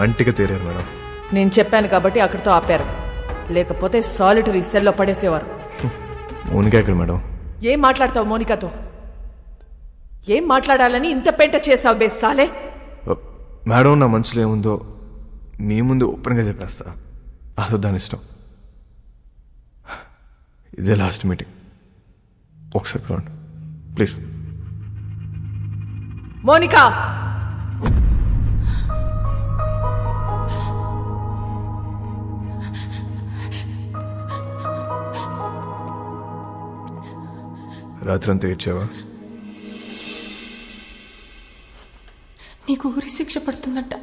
అంటిగా తీరారు madam. నేను చెప్పాను కాబట్టి అక్కడితో ఆపారు, లేకపోతే సాలిటరీ సెల్లో పడేసేవారు. మౌనిక ఎక్కడ మేడం? ఏం మాట్లాడతావు మౌనికతో? ఏం మాట్లాడాలని ఇంత పెంట చేసావు బేసాలే? మేడం నా మనసులో ఏముందో మీ ముందు ఓపెన్గా చెప్పేస్తా. అసలు దాని ఇష్టం. ఇదే లాస్ట్ మీటింగ్, ఒకసారి చూడండి ప్లీజ్. మౌనిక, రాత్రంతా ఏడ్చావా? నీకు ఊరి శిక్ష పడుతుందంట,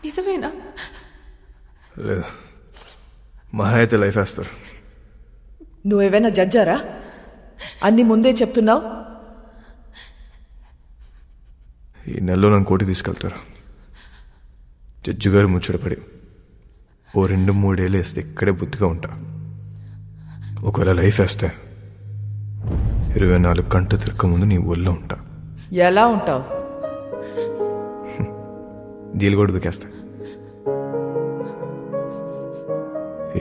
నిజమేనా? లేదు, మహా అయితే లైఫ్ వేస్తారు. నువ్వేమైనా జడ్జారా? అన్ని ముందే చెప్తున్నావు. ఈ నెలలో నన్ను కోర్టుకి తీసుకెళ్తారు. జడ్జి గారు ముచ్చటపడి ఓ 2-3 ఏళ్ళు వేస్తే ఇక్కడే బుద్ధిగా ఉంటా. ఒకవేళ లైఫ్ వేస్తే 24 గంటలు తిరగక ముందు నీ ఒళ్ళో ఉంటా. ఎలా ఉంటావు? దీలు కూడా దుకేస్తా.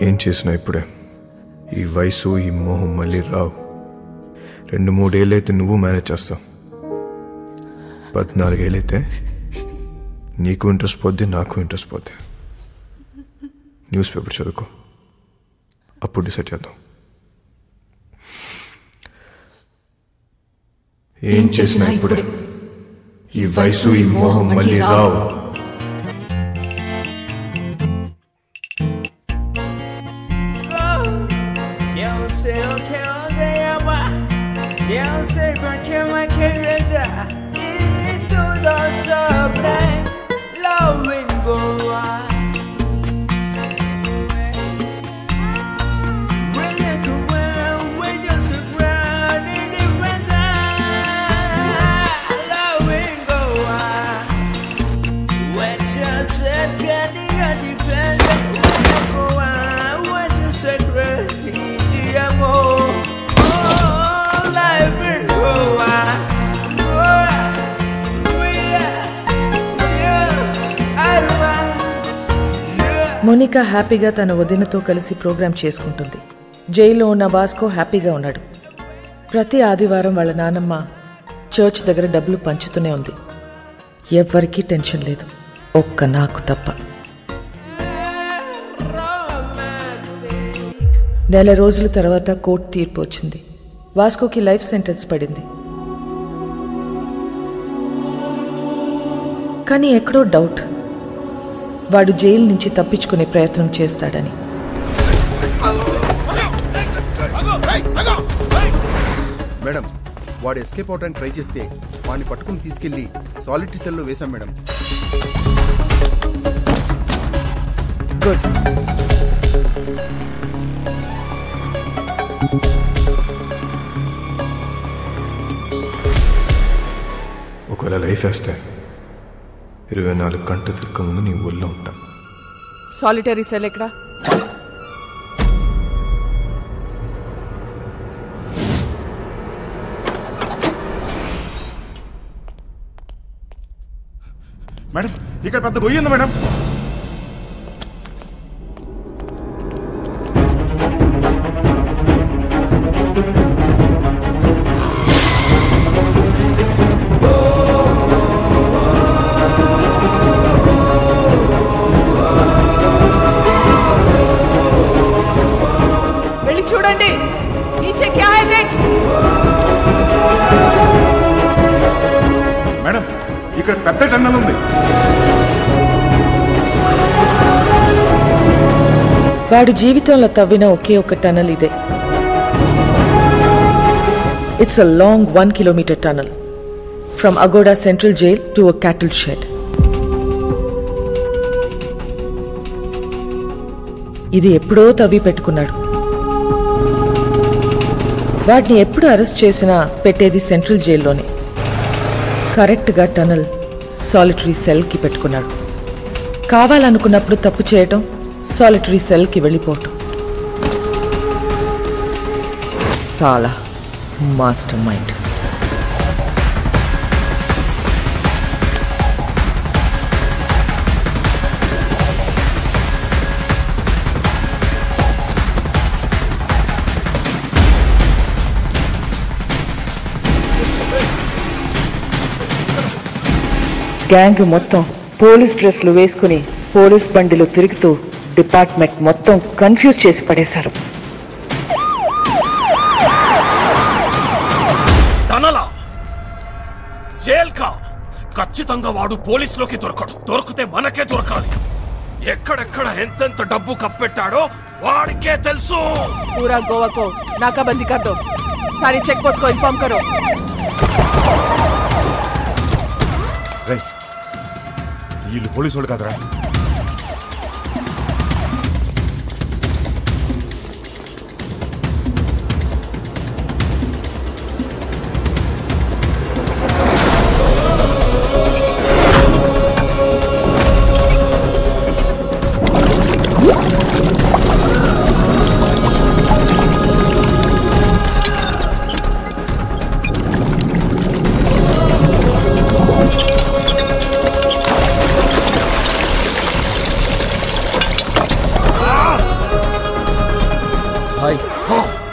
ఏం చేసినా ఇప్పుడే. ఈ వయసు, ఈ మోహం మళ్ళీ రావు. 2-3 ఏళ్ళు అయితే నువ్వు మేనేజ్ చేస్తావు. 14 ఏళ్ళు అయితే నీకు ఇంట్రెస్ట్ పోద్ది, నాకు ఇంట్రెస్ట్ పోద్ది. న్యూస్ పేపర్ చదువుకో, అప్పుడు డిసైడ్ చేద్దాం. ఏం చేసినా ఇప్పుడే. ఈ వయసు, ఈ మోహం మళ్ళీ రావు. మోనికా హ్యాపీగా తన వదినతో కలిసి ప్రోగ్రాం చేసుకుంటుంది. జైల్లో ఉన్న వాస్కో హ్యాపీగా ఉన్నాడు. ప్రతి ఆదివారం వాళ్ళ నానమ్మ చర్చ్ దగ్గర డబ్బులు పంచుతూనే ఉంది. ఎవ్వరికీ టెన్షన్ లేదు, ఒక్క నాకు తప్ప. నెల రోజుల తర్వాత కోర్టు తీర్పు వచ్చింది. వాస్కోకి లైఫ్ సెంటెన్స్ పడింది. కానీ ఎక్కడో డౌట్, వాడు జైలు నుంచి తప్పించుకునే ప్రయత్నం చేస్తాడని. మేడం, వాడు ఎస్కేప్ అవడానికి ట్రై చేస్తే వాడిని పట్టుకుని తీసుకెళ్లి సాలిటరీ సెల్లో వేశాం మేడం. గుడ్. ఒకవేళ లైఫ్ వేస్తే 24 గంటలు తిరగక ముందు నీ ఊళ్ళో ఉంటా. సాలిటరీ సెల్ ఎక్కడా? మేడం, ఇక్కడ పెద్ద గొయ్యి ఉంది మేడం. చూడండి, నీచే క్యా హై దేఖ్. మేడం, ఇక్కడ పెద్ద టన్నల్ ఉంది. వాడు జీవితంలో తవ్విన ఒకే ఒక టనల్ ఇదే. It's a long 1 kilometer tunnel from Agoda Central Jail to a cattle shed. ఇది ఎప్పుడో తవ్వి పెట్టుకున్నాడు. వాటిని ఎప్పుడు అరెస్ట్ చేసినా పెట్టేది సెంట్రల్ జైల్లోనే. కరెక్ట్గా టనల్ సాలిటరీ సెల్కి పెట్టుకున్నాడు. కావాలనుకున్నప్పుడు తప్పు చేయటం, సాలిటరీ సెల్కి వెళ్ళిపోవటం. సాలా మాస్టర్ మైండ్. గ్యాంగ్ మొత్తం పోలీస్ డ్రెస్లు వేసుకుని పోలీస్ బండిలో తిరుగుతూ డిపార్ట్మెంట్ మొత్తం కన్ఫ్యూజ్ చేసి పడేశారు. ఖచ్చితంగా వాడు పోలీసులోకి దొరకడు. దొరికితే మనకే దొరకాలి. ఎక్కడెక్కడ ఎంతెంత డబ్బు కప్పెట్టాడో వాడికే తెలుసు. पूरा गोवा को नाकाबंदी कर दो. सारी चेक पोस्ट को इन्फॉर्म करो. వీళ్ళు పోలీసు వాళ్ళు కదరా.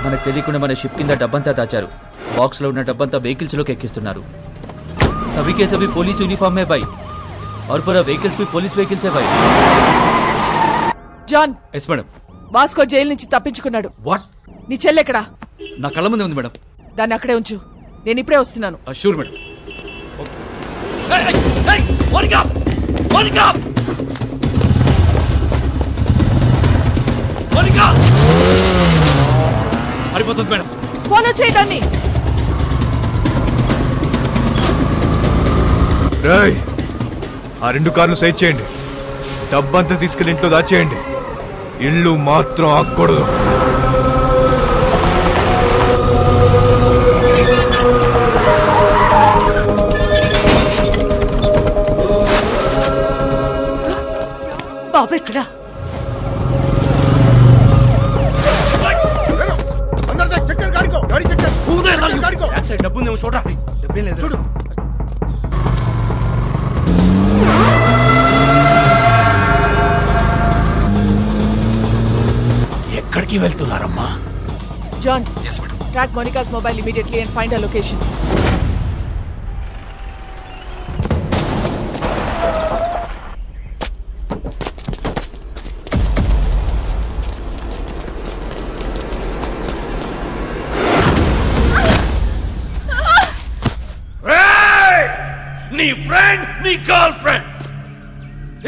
మనకు తెలియకుండా మన షిప్ కింద డబ్బంతా దాచారు. బాక్స్ లో ఉన్న డబ్బంతా వెహికల్స్ లోకి ఎక్కిస్తున్నారు. सभी के सभी पुलिस यूनिफॉर्म में भाई और पूरा व्हीकल्स भी पुलिस व्हीकल्स है भाई. John. Yes madam. Vasco jail నుంచి తప్పించుకున్నాడు. వాట్? నీ చెల్లెక్కడా? నా కళ్ళ ముందే ఉంది మేడం. దాన్ని అక్కడే ఉంచు. నేను ఇప్పుడే వస్తున్నాను. Sure madam. హరిపోతుంది మేడం. ఫాలో చేయడాన్ని. ఆ 2 కార్లు సైడ్ చేయండి. డబ్బంతా తీసుకెళ్లి ఇంట్లో దాచేయండి. ఇల్లు మాత్రం ఆగకూడదు. బాబు ఎక్కడా? డబ్బు చూడండి. చూడు. ఎక్కడికి వెళ్తున్నారమ్మా? John, track Monica's mobile immediately and find her location. నీ ఫ్రెండ్, నీ గర్ల్ ఫ్రెండ్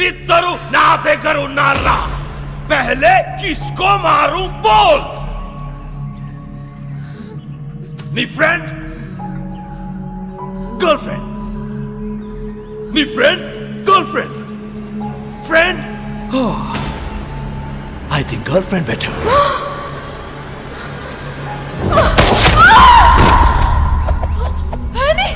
ఇద్దరు నా దగ్గర ఉన్నారా? पहले किसको मारूं बोल. नी फ्रेंड, गर्लफ्रेंड, नी friend, girlfriend, friend. Oh, I think girlfriend better. Annie!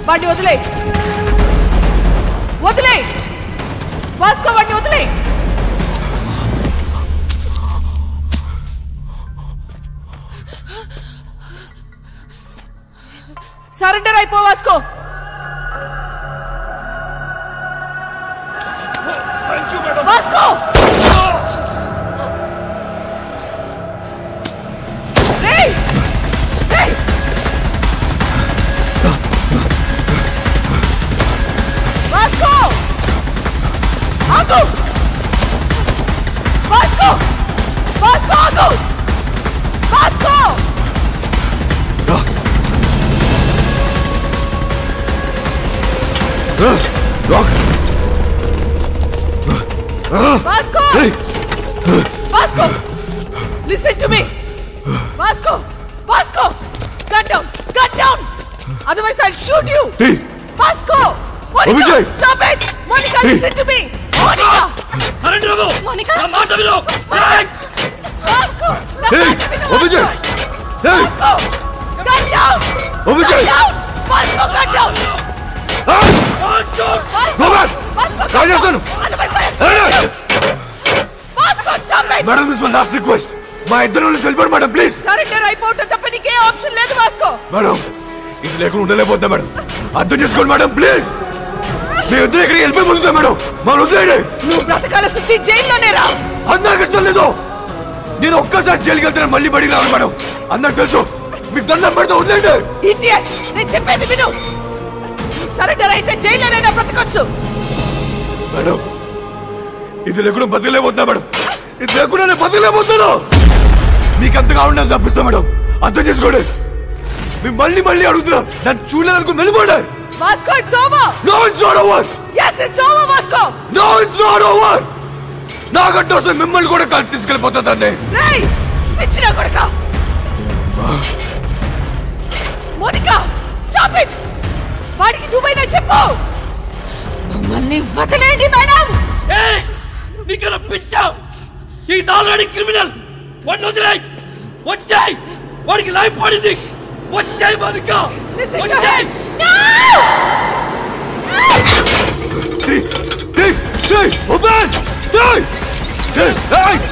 వాడిని వదిలే, వదిలే వాస్కో, వాడిని వదిలే. సరెండర్ అయిపో వాస్కో. వాస్కో వాస్కో ఆగు. వాస్కో వాస్కో ఆగు. Vasco Vasco! Hey! Vasco! Listen to me! Vasco! Vasco! Cut down! Cut down! Otherwise I'll shoot you! Hey! Vasco! Monica! Abhijay! Stop it! Monica, Hey! listen to me! Monica! Surrender అవ్వు. Monica! నా మాట విను. Vasco! నా Hey! మాట విను, Abhijay! Vasco! Hey! Vasco! Cut down! Abhijay! Cut down! Vasco, cut down! Hey! Vasco! Go back! Vasco, cut Raja down! Sanu! Otherwise I'll Hey! shoot you! Vasco, stop it! Madam this my last request. మా ఇద్దరు వెళ్ళిపోండి madam please. Surrender అయిపోవటం తప్ప నీకే option లేదు Vasco. Madam ఇది లేకుండా ఉండలేకపోతా madam. అర్థం చేసుకోండి మేడం ప్లీజ్. మీ ఇద్దరు ఎక్కడికి వెళ్ళిపోతుందా మేడం? మనం వదిలేయండి. నువ్వు బ్రతకాల శుద్ధి జైల్లోనే రా. అది నాకు ఇష్టం లేదు. నేను ఒక్కసారి జైలుకి వెళ్తే మళ్ళీ బడికి రావాలి మేడం. అందరికి తెలుసు. మీకు దండం పెడితే వదిలేండి. ఇడియట్, నేను చెప్పేది విను. సరెండర్ అయితే జైల్లోనైనా బ్రతకొచ్చు. మేడం ఇది లేకుండా బతికలేకపోతున్నా మేడం. ఇది లేకుండా నేను బతికలేకపోతున్నాను. మీకు అంతగా ఉండదు తప్పిస్తా మేడం. అర్థం చేసుకోండి. మీరు మళ్ళీ మళ్ళీ అడుగుతున్నారు. నన్ను చూడలేదనుకుని వెళ్ళిపోండి. Vasco, it's over. No it's not over. yes it's over Vasco. No it's not over. నాకంటే వస్తే మిమ్మల్ని కూడా కలిసి తీసుకెళ్ళిపోతుందండి. రేయ్ పిచ్చినా కొడుకా. Monica stop it. వాడికి నువ్వైనా చెప్పు. మమ్మల్ని వదిలేండి మేడం. ఏయ్ నీకన్నా పిచ్చా. Is already criminal. వాడిని వదిలేయ్. వచ్చేయ్. వాడికి లైఫ్ పడింది. వచ్చేయ్ మోనికా. Listen to వచ్చేయ్. him. No! ఓపెన్.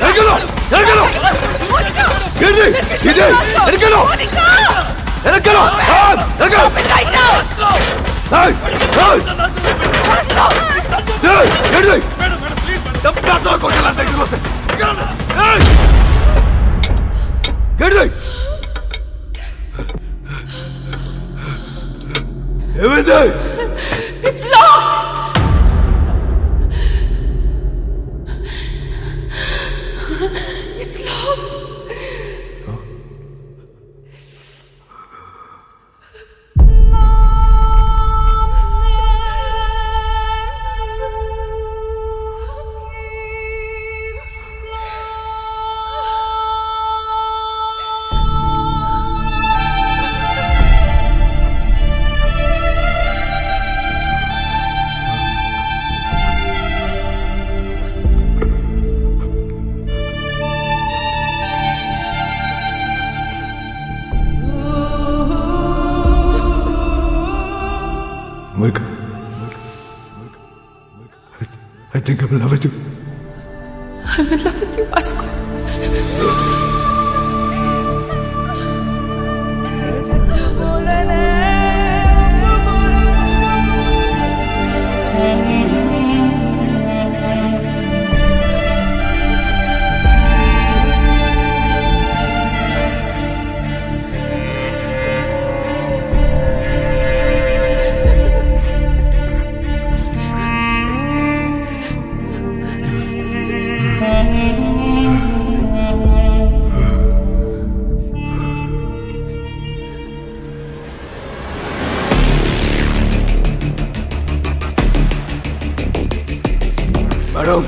ఎరగలో ఎరగలో మోనికా. ఏంటి ఇది ఎరగలో మోనికా. ఎరగలో ఎరగలో Right now. ఏంటి దెబ్బతో కొట్టాలి దగ్గరికి వస్తే ఏంటి ఏమైంది? It's locked. It's locked. Monica, I think I'm in love with you. I'm in love with you, Vasco. Madam,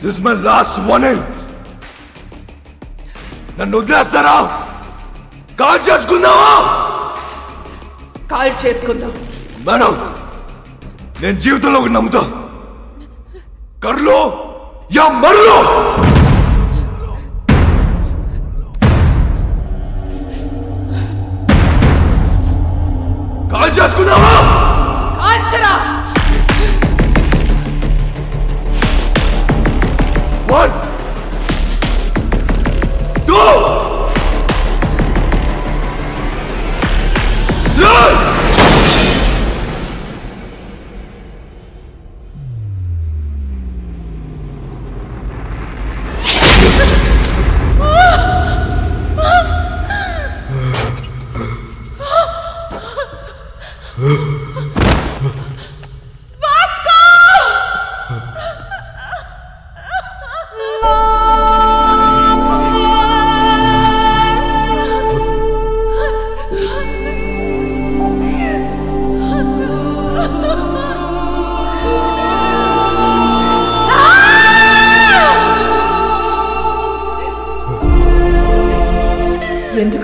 this is my last warning. నన్ను వదిలేస్తారా? కాల్ చేసుకుందామా? కాల్ చేసుకుందాం. మేడం, నేను జీవితంలో ఒకటి నమ్ముతా. కర్లో యా మర్లో. కాల్ చేసుకుందామా? కాల్చరా. 1 2 3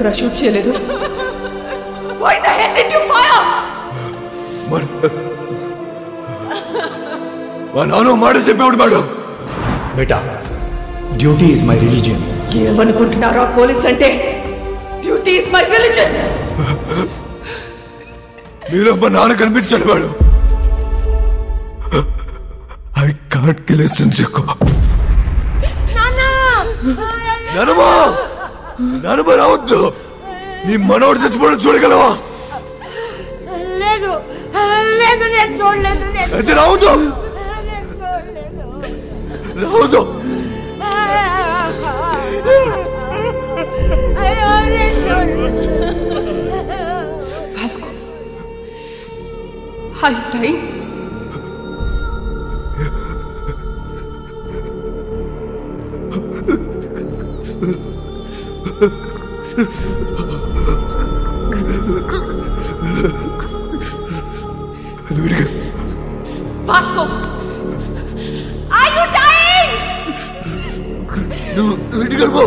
ఎందుకు షూట్ చేయలేదు? Why the hell did you fire? మా నాన్న మాట చెప్పేవాడు మేడం. బేటా, డ్యూటీ ఇస్ మై రిలీజియన్. ఏమనుకుంటున్నారా పోలీస్ అంటే? Duty is my religion. మీలో మా నాన్న కనిపించాడు madam. I can't kill a సెన్సికో. నానమ్మా, నానమ్మ రావద్దు. నీ మనోడు చచ్చిపోవడం చూడగలవా? లేదు లేదు, నేను చూడలేదు. అయితే రావద్దు, రావద్దు. Vasco, are you dying? Vasco, are you dying? నువ్వు ఇంటికి వెళ్ళిపో.